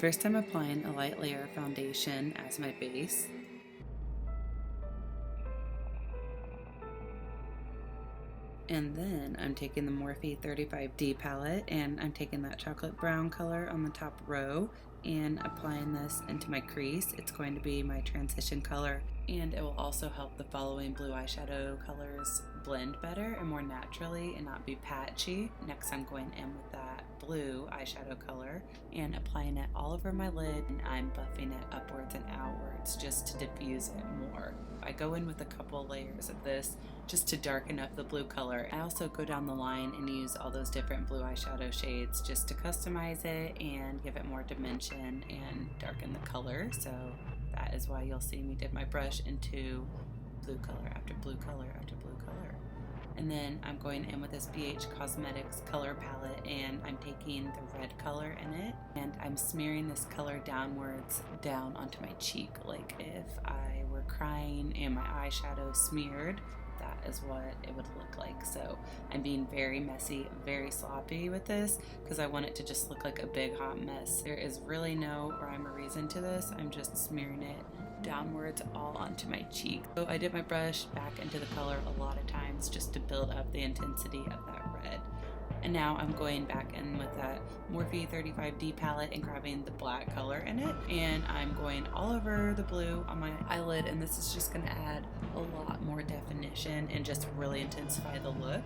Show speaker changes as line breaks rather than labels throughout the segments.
First, I'm applying a light layer foundation as my base. And then I'm taking the Morphe 35D palette and I'm taking that chocolate brown color on the top row and applying this into my crease. It's going to be my transition color, and it will also help the following blue eyeshadow colors blend better and more naturally and not be patchy. Next, I'm going in with that blue eyeshadow color and applying it all over my lid, and I'm buffing it upwards and outwards just to diffuse it more. I go in with a couple layers of this just to darken up the blue color. I also go down the line and use all those different blue eyeshadow shades just to customize it and give it more dimension and darken the color. So that is why you'll see me dip my brush into blue color after blue color after blue color. And then I'm going in with this BH Cosmetics color palette and I'm taking the red color in it and I'm smearing this color downwards down onto my cheek, like if I were crying and my eyeshadow smeared, that is what it would look like. So I'm being very messy, very sloppy with this because I want it to just look like a big hot mess. There is really no rhyme or reason to this. I'm just smearing it downwards all onto my cheek. So I dip my brush back into the color a lot of times just to build up the intensity of that red. And now I'm going back in with that Morphe 35D palette and grabbing the black color in it, and I'm going all over the blue on my eyelid, and this is just going to add a lot more definition and just really intensify the look.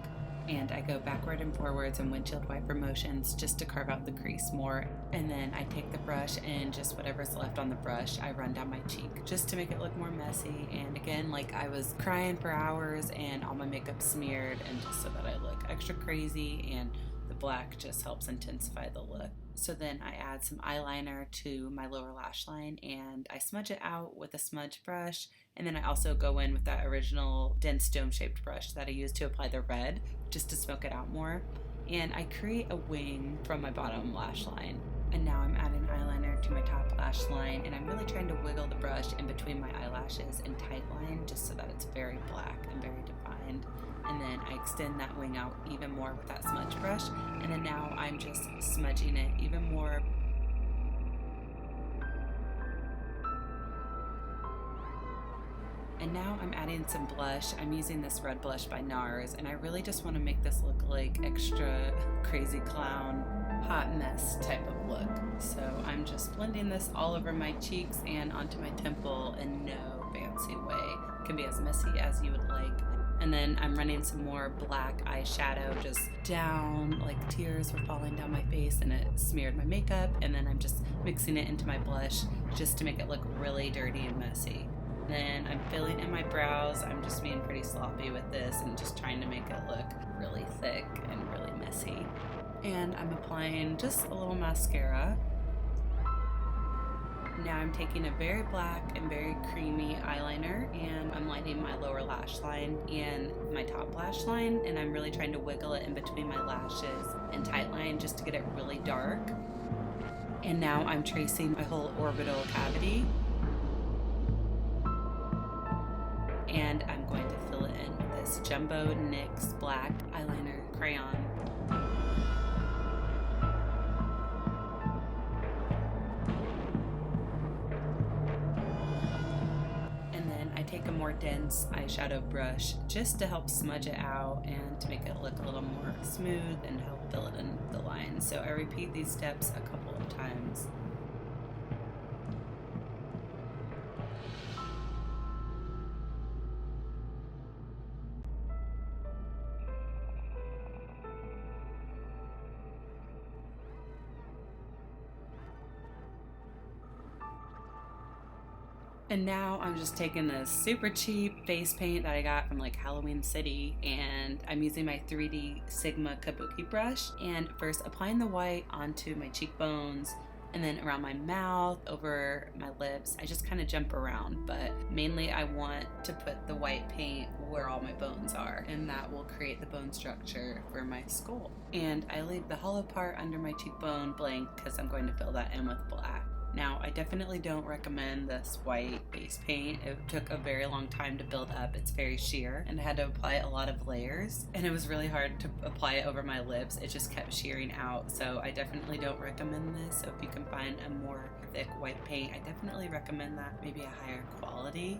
And I go backward and forwards in windshield wiper motions just to carve out the crease more, and then I take the brush and just whatever's left on the brush I run down my cheek just to make it look more messy, and again like I was crying for hours and all my makeup smeared, and just so that I look extra crazy, and the black just helps intensify the look. So then I add some eyeliner to my lower lash line and I smudge it out with a smudge brush, and then I also go in with that original dense dome-shaped brush that I used to apply the red just to smoke it out more, and I create a wing from my bottom lash line. And now I'm adding eyeliner to my top lash line, and I'm really trying to wiggle the brush in between my eyelashes and tight line just so that it's very black and very defined. And then I extend that wing out even more with that smudge brush, and then now I'm just smudging it even more. And now I'm adding some blush. I'm using this red blush by Nars, and I really just want to make this look like extra crazy clown, hot mess type of look. So I'm just blending this all over my cheeks and onto my temple in no fancy way. It can be as messy as you would like. And then I'm running some more black eyeshadow just down, like tears were falling down my face and it smeared my makeup, and then I'm just mixing it into my blush just to make it look really dirty and messy. Then I'm filling in my brows. I'm just being pretty sloppy with this and just trying to make it look really thick and really messy. And I'm applying just a little mascara. Now I'm taking a very black and very creamy eyeliner and I'm lining my lower lash line and my top lash line, and I'm really trying to wiggle it in between my lashes and tight line just to get it really dark. And now I'm tracing my whole orbital cavity. And I'm going to fill it in with this Jumbo NYX black eyeliner crayon. And then I take a more dense eyeshadow brush just to help smudge it out and to make it look a little more smooth and help fill it in the lines. So I repeat these steps a couple of times. And now I'm just taking this super cheap face paint that I got from like Halloween City, and I'm using my 3D Sigma Kabuki brush, and first applying the white onto my cheekbones and then around my mouth, over my lips. I just kind of jump around, but mainly I want to put the white paint where all my bones are, and that will create the bone structure for my skull. And I leave the hollow part under my cheekbone blank because I'm going to fill that in with black. Now, I definitely don't recommend this white base paint. It took a very long time to build up. It's very sheer, and I had to apply a lot of layers, and it was really hard to apply it over my lips. It just kept shearing out, so I definitely don't recommend this. So if you can find a more thick white paint, I definitely recommend that, maybe a higher quality.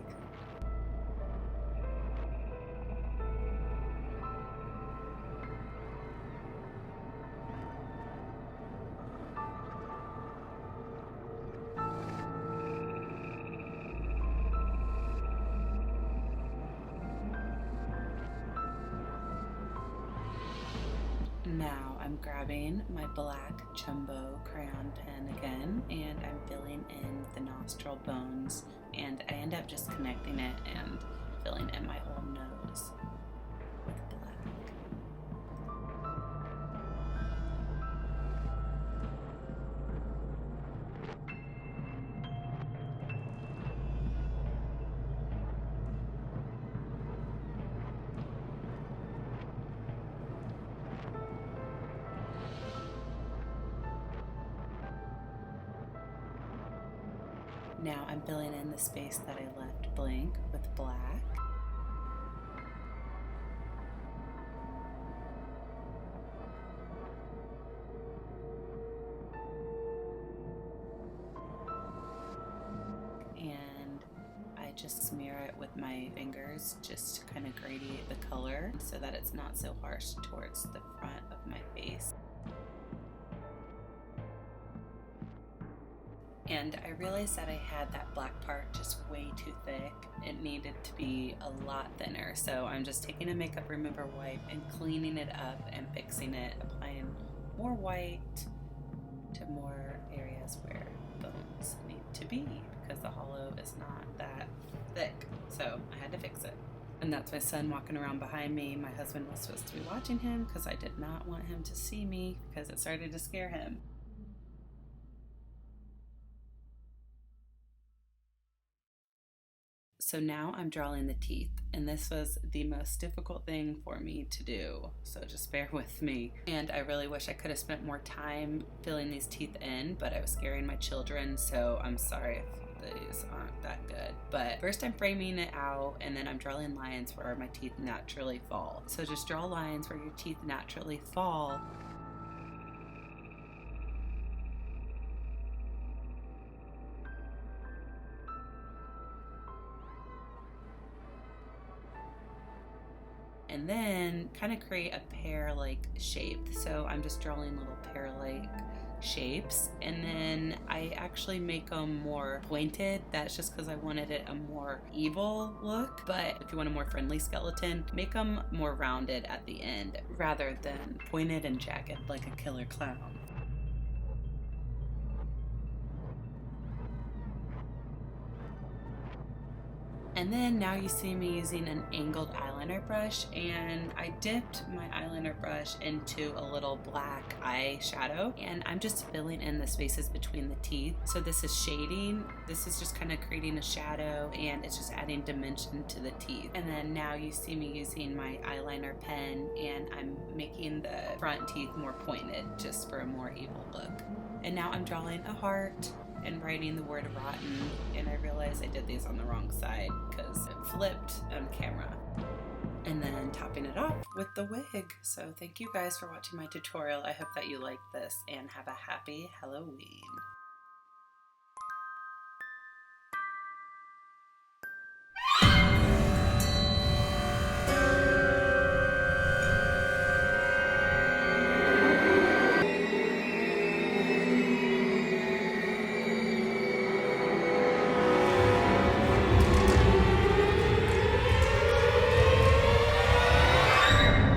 Now I'm grabbing my black jumbo crayon pen again, and I'm filling in the nostril bones, and I end up just connecting it and filling in my whole nose with black. Now I'm filling in the space that I left blank with black. And I just smear it with my fingers just to kind of gradate the color so that it's not so harsh towards the front of my face. And I realized that I had that black part just way too thick. It needed to be a lot thinner. So I'm just taking a makeup remover wipe and cleaning it up and fixing it, applying more white to more areas where bones need to be, because the hollow is not that thick. So I had to fix it. And that's my son walking around behind me. My husband was supposed to be watching him because I did not want him to see me because it started to scare him. So now I'm drawing the teeth, and this was the most difficult thing for me to do, so just bear with me. And I really wish I could have spent more time filling these teeth in, but I was scaring my children, so I'm sorry if these aren't that good. But first I'm framing it out, and then I'm drawing lines where my teeth naturally fall. So just draw lines where your teeth naturally fall. And then kind of create a pear-like shape. So I'm just drawing little pear-like shapes, and then I actually make them more pointed. That's just because I wanted it a more evil look. But if you want a more friendly skeleton, make them more rounded at the end rather than pointed and jagged like a killer clown. And then now you see me using an angled eyeliner brush, and I dipped my eyeliner brush into a little black eyeshadow, and I'm just filling in the spaces between the teeth. So this is shading. This is just kind of creating a shadow, and it's just adding dimension to the teeth. And then now you see me using my eyeliner pen, and I'm making the front teeth more pointed just for a more evil look. And now I'm drawing a heart and writing the word rotten, and I realized I did these on the wrong side because it flipped on camera. And then topping it off with the wig. So thank you guys for watching my tutorial. I hope that you liked this, and have a happy Halloween.